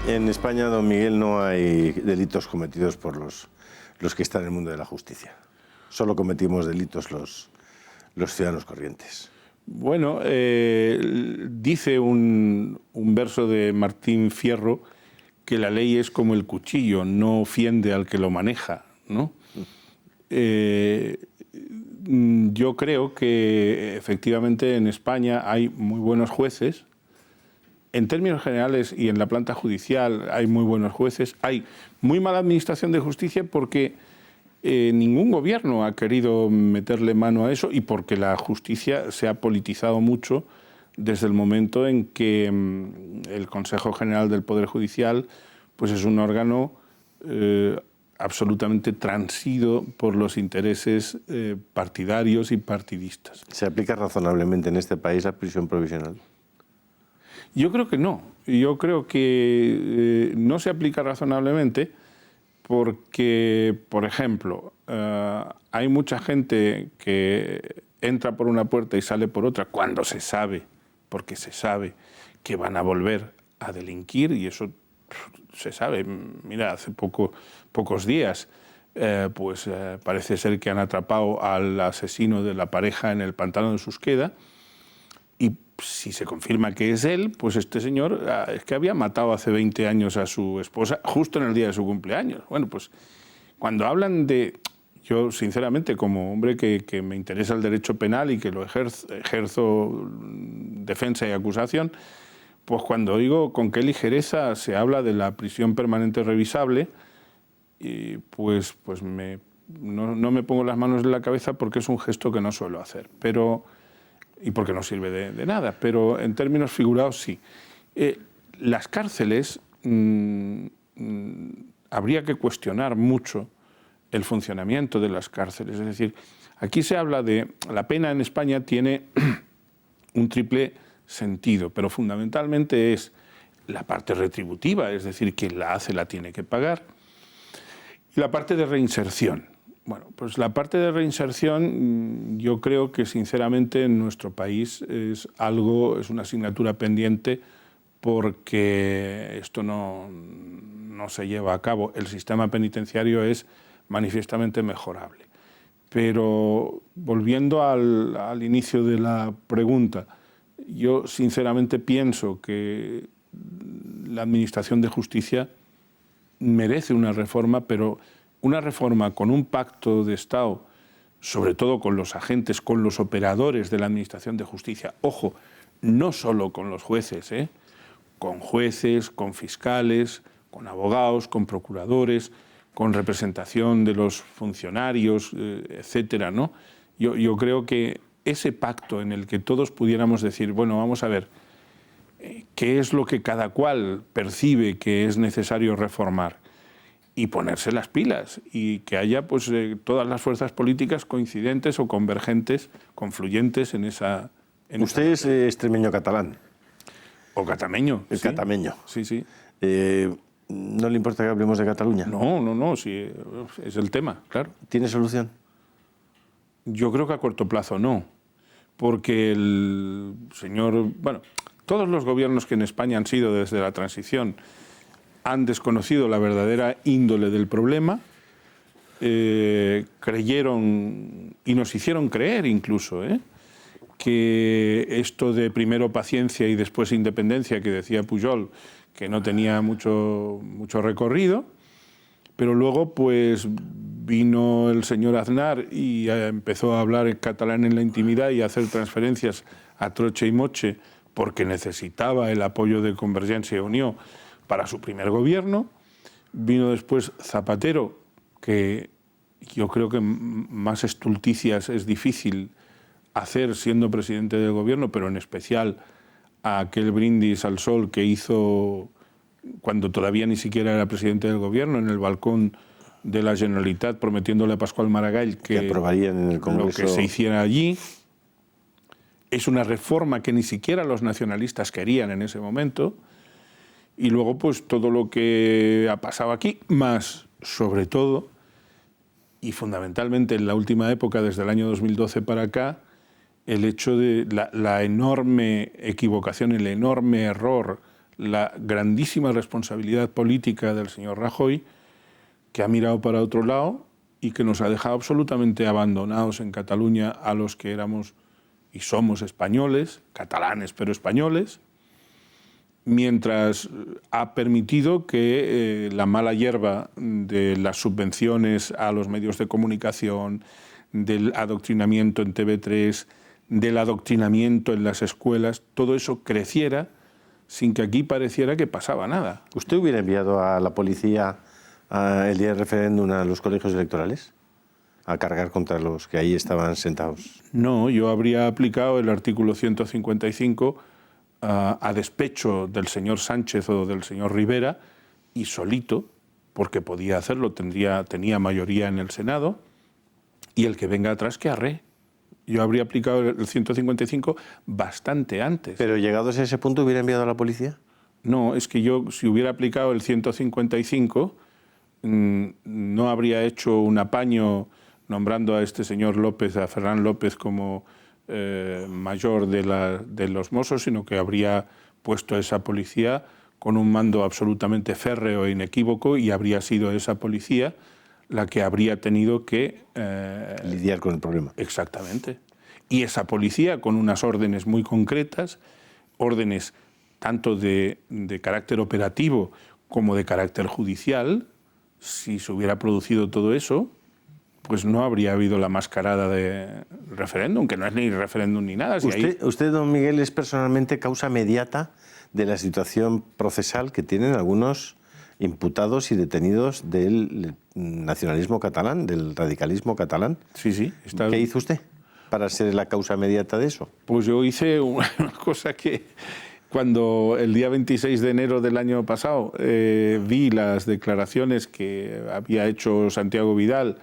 A: En España, don Miguel, no hay delitos cometidos por los que están en el mundo de la justicia. Solo cometimos delitos los ciudadanos corrientes.
B: Bueno, dice un verso de Martín Fierro que la ley es como el cuchillo, no ofende al que lo maneja, ¿no? Yo creo que efectivamente en España hay muy buenos jueces. En términos generales y en la planta judicial hay muy buenos jueces. Hay muy mala administración de justicia porque ningún gobierno ha querido meterle mano a eso y porque la justicia se ha politizado mucho desde el momento en que el Consejo General del Poder Judicial pues es un órgano absolutamente transido por los intereses partidarios y partidistas.
A: ¿Se aplica razonablemente en este país la prisión provisional?
B: Yo creo que no. Yo creo que no se aplica razonablemente porque, por ejemplo, hay mucha gente que entra por una puerta y sale por otra cuando se sabe, porque se sabe que van a volver a delinquir, y eso se sabe. Mira, hace pocos días parece ser que han atrapado al asesino de la pareja en el pantano de Susqueda, y si se confirma que es él, pues este señor es que había matado hace 20 años a su esposa justo en el día de su cumpleaños. Bueno, pues cuando hablan de... Yo, sinceramente, como hombre que me interesa el derecho penal y que lo ejerzo defensa y acusación, pues cuando oigo con qué ligereza se habla de la prisión permanente revisable, pues no me pongo las manos en la cabeza porque es un gesto que no suelo hacer. Y porque no sirve de nada, pero en términos figurados sí. Las cárceles, habría que cuestionar mucho el funcionamiento de las cárceles. Es decir, aquí se habla de... La pena en España tiene un triple sentido, pero fundamentalmente es la parte retributiva, es decir, quien la hace la tiene que pagar, y la parte de reinserción. Bueno, pues la parte de reinserción yo creo que sinceramente en nuestro país es una asignatura pendiente porque esto no se lleva a cabo. El sistema penitenciario es manifiestamente mejorable. Pero volviendo al inicio de la pregunta, yo sinceramente pienso que la Administración de Justicia merece una reforma, pero una reforma con un pacto de Estado, sobre todo con los agentes, con los operadores de la Administración de Justicia. Ojo, no solo con los jueces, con jueces, con fiscales, con abogados, con procuradores, con representación de los funcionarios, etcétera, ¿no? Yo creo que ese pacto en el que todos pudiéramos decir, bueno, vamos a ver, qué es lo que cada cual percibe que es necesario reformar y ponerse las pilas y que haya pues, todas las fuerzas políticas coincidentes o convergentes, confluyentes en esa...
A: Usted es extremeño catalán.
B: O catameño.
A: El
B: sí.
A: catameño.
B: Sí, sí.
A: ¿No le importa que hablemos de Cataluña?
B: No, sí, es el tema, claro.
A: ¿Tiene solución?
B: Yo creo que a corto plazo no, porque el señor... Bueno, todos los gobiernos que en España han sido desde la transición han desconocido la verdadera índole del problema, creyeron, y nos hicieron creer incluso, que esto de primero paciencia y después independencia, que decía Pujol, que no tenía mucho recorrido, pero luego pues vino el señor Aznar y empezó a hablar en catalán en la intimidad y a hacer transferencias a troche y moche porque necesitaba el apoyo de Convergencia y Unió para su primer gobierno. Vino después Zapatero, que yo creo que más estulticias es difícil hacer siendo presidente del gobierno, pero en especial a aquel brindis al sol que hizo cuando todavía ni siquiera era presidente del gobierno, en el balcón de la Generalitat, prometiéndole a Pascual Maragall que
A: aprobarían en el Congreso
B: lo que se hiciera allí. Es una reforma que ni siquiera los nacionalistas querían en ese momento. Y luego, pues, todo lo que ha pasado aquí, más, sobre todo, y fundamentalmente en la última época, desde el año 2012 para acá, el hecho de la enorme equivocación, el enorme error, la grandísima responsabilidad política del señor Rajoy, que ha mirado para otro lado y que nos ha dejado absolutamente abandonados en Cataluña a los que éramos y somos españoles, catalanes pero españoles, mientras ha permitido que la mala hierba de las subvenciones a los medios de comunicación, del adoctrinamiento en TV3, del adoctrinamiento en las escuelas, todo eso creciera sin que aquí pareciera que pasaba nada.
A: ¿Usted hubiera enviado a la policía el día del referéndum a los colegios electorales a cargar contra los que ahí estaban sentados?
B: No, yo habría aplicado el artículo 155 a despecho del señor Sánchez o del señor Rivera y solito, porque podía hacerlo, tenía mayoría en el Senado, y el que venga atrás que arree. Yo habría aplicado el 155 bastante antes.
A: ¿Pero llegados a ese punto hubiera enviado a la policía?
B: No, es que yo, si hubiera aplicado el 155, no habría hecho un apaño nombrando a este señor López, a Ferran López, como mayor de los Mossos, sino que habría puesto a esa policía con un mando absolutamente férreo e inequívoco, y habría sido esa policía la que habría tenido que...
A: lidiar con el problema.
B: Exactamente. Y esa policía, con unas órdenes muy concretas, órdenes tanto de carácter operativo como de carácter judicial, si se hubiera producido todo eso, pues no habría habido la mascarada de referéndum, que no es ni referéndum ni nada. Si
A: usted, don Miguel, es personalmente causa mediata de la situación procesal que tienen algunos imputados y detenidos del nacionalismo catalán, del radicalismo catalán.
B: Sí, sí.
A: ¿Qué hizo usted para ser la causa mediata de eso?
B: Pues yo hice una cosa que cuando el día 26 de enero del año pasado vi las declaraciones que había hecho Santiago Vidal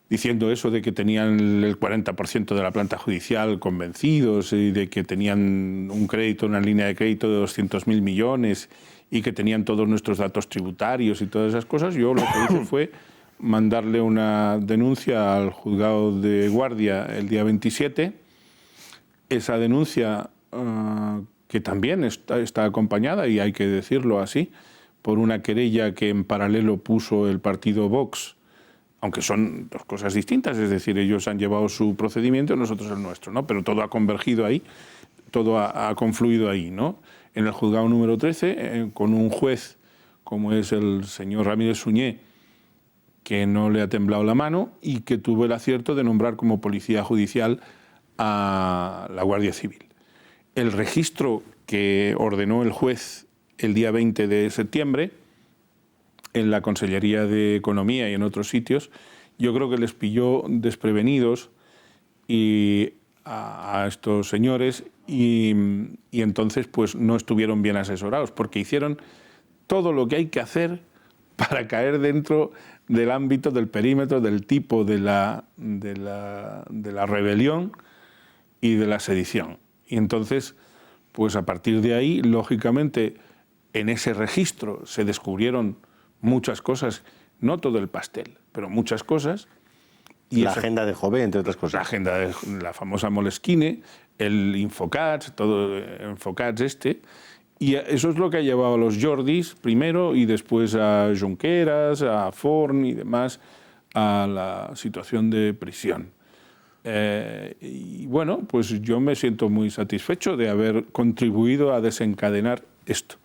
B: diciendo eso de que tenían el 40% de la planta judicial convencidos y de que tenían un crédito, una línea de crédito de 200.000 millones y que tenían todos nuestros datos tributarios y todas esas cosas, yo lo que hice fue mandarle una denuncia al juzgado de guardia el día 27. Esa denuncia, que también está acompañada, y hay que decirlo así, por una querella que en paralelo puso el partido Vox, aunque son dos cosas distintas, es decir, ellos han llevado su procedimiento, nosotros el nuestro, ¿no? Pero todo ha convergido ahí, todo ha confluido ahí, ¿no? En el juzgado número 13, con un juez como es el señor Ramírez Suñé, que no le ha temblado la mano y que tuvo el acierto de nombrar como policía judicial a la Guardia Civil. El registro que ordenó el juez el día 20 de septiembre en la Consellería de Economía y en otros sitios, yo creo que les pilló desprevenidos a estos señores y entonces pues no estuvieron bien asesorados, porque hicieron todo lo que hay que hacer para caer dentro del ámbito, del perímetro, del tipo de la rebelión y de la sedición. Y entonces, pues a partir de ahí, lógicamente, en ese registro se descubrieron muchas cosas, no todo el pastel, pero muchas cosas.
A: Y la agenda de Jové, entre otras cosas.
B: La agenda de la famosa Moleskine, el Infocats, todo Infocats y eso es lo que ha llevado a los Jordis primero y después a Junqueras, a Forn y demás a la situación de prisión. Y bueno, pues yo me siento muy satisfecho de haber contribuido a desencadenar esto.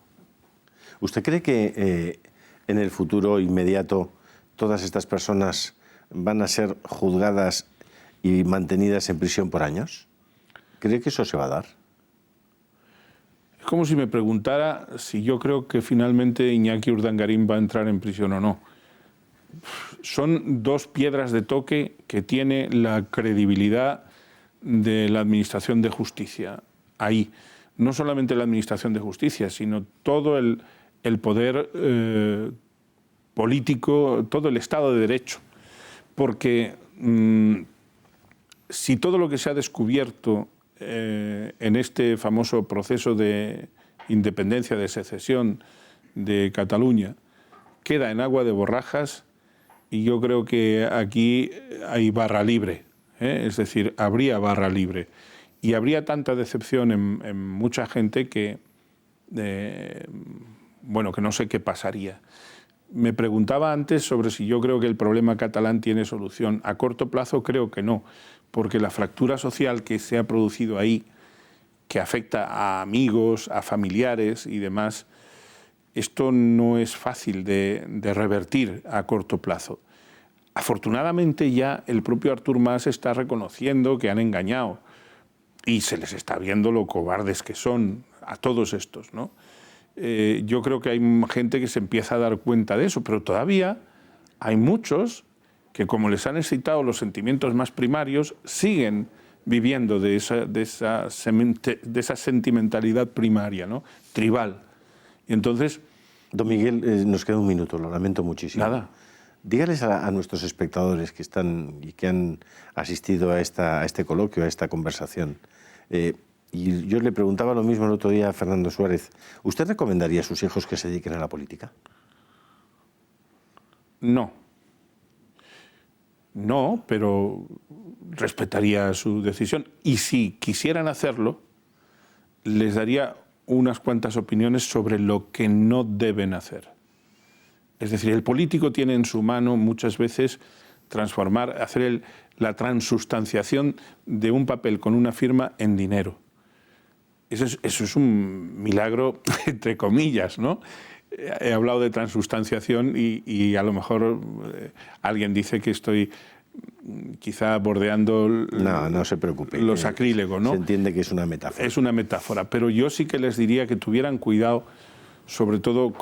A: ¿Usted cree que en el futuro inmediato todas estas personas van a ser juzgadas y mantenidas en prisión por años? ¿Cree que eso se va a dar?
B: Es como si me preguntara si yo creo que finalmente Iñaki Urdangarín va a entrar en prisión o no. Son dos piedras de toque que tiene la credibilidad de la Administración de Justicia. Ahí, no solamente la Administración de Justicia, sino todo el poder político, todo el Estado de Derecho. Porque si todo lo que se ha descubierto en este famoso proceso de independencia, de secesión de Cataluña, queda en agua de borrajas, y yo creo que aquí hay barra libre, es decir, habría barra libre. Y habría tanta decepción en mucha gente que, bueno, que no sé qué pasaría. Me preguntaba antes sobre si yo creo que el problema catalán tiene solución. A corto plazo creo que no, porque la fractura social que se ha producido ahí, que afecta a amigos, a familiares y demás, esto no es fácil de revertir a corto plazo. Afortunadamente ya el propio Artur Mas está reconociendo que han engañado y se les está viendo lo cobardes que son a todos estos, ¿no? Yo creo que hay gente que se empieza a dar cuenta de eso, pero todavía hay muchos que, como les han excitado los sentimientos más primarios, siguen viviendo de esa sentimentalidad primaria, ¿no? Tribal. Y entonces...
A: Don Miguel, nos queda un minuto, lo lamento muchísimo.
B: Nada.
A: Dígales a nuestros espectadores que están y que han asistido a este coloquio, a esta conversación. Y yo le preguntaba lo mismo el otro día a Fernando Suárez. ¿Usted recomendaría a sus hijos que se dediquen a la política?
B: No. No, pero respetaría su decisión. Y si quisieran hacerlo, les daría unas cuantas opiniones sobre lo que no deben hacer. Es decir, el político tiene en su mano muchas veces transformar, hacer la transustanciación de un papel con una firma en dinero. Eso es un milagro, entre comillas, ¿no? He hablado de transustanciación y a lo mejor alguien dice que estoy quizá bordeando
A: no se preocupe,
B: lo sacrílego, ¿no?
A: Se entiende que es una metáfora.
B: Es una metáfora, pero yo sí que les diría que tuvieran cuidado, sobre todo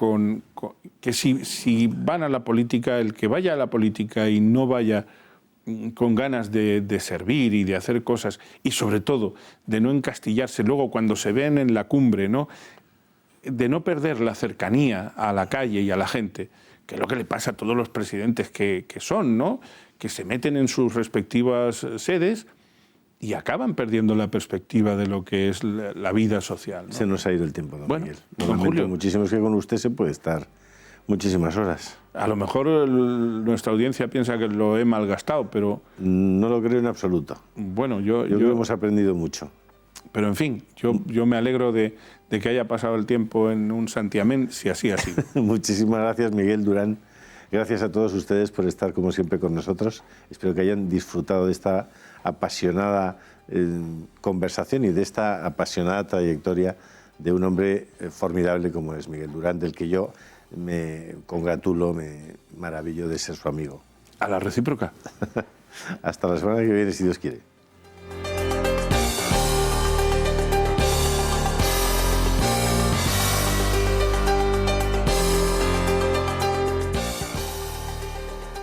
B: que si van a la política, el que vaya a la política y no vaya con ganas de servir y de hacer cosas, y sobre todo de no encastillarse luego cuando se ven en la cumbre, ¿no? De no perder la cercanía a la calle y a la gente, que es lo que le pasa a todos los presidentes que son, ¿no? Que se meten en sus respectivas sedes y acaban perdiendo la perspectiva de lo que es la vida social, ¿no?
A: Se nos ha ido el tiempo, don Miguel.
B: Don Julio,
A: muchísimo, es que con usted se puede estar muchísimas horas.
B: A lo mejor nuestra audiencia piensa que lo he malgastado, pero...
A: No lo creo en absoluto.
B: Bueno,
A: yo creo que hemos aprendido mucho.
B: Pero, en fin, yo me alegro de que haya pasado el tiempo en un santiamén, si así ha sido.
A: Muchísimas gracias, Miguel Durán. Gracias a todos ustedes por estar, como siempre, con nosotros. Espero que hayan disfrutado de esta apasionada conversación y de esta apasionada trayectoria de un hombre formidable como es Miguel Durán, del que yo me congratulo, me maravillo de ser su amigo.
B: A la recíproca.
A: Hasta la semana que viene, si Dios quiere.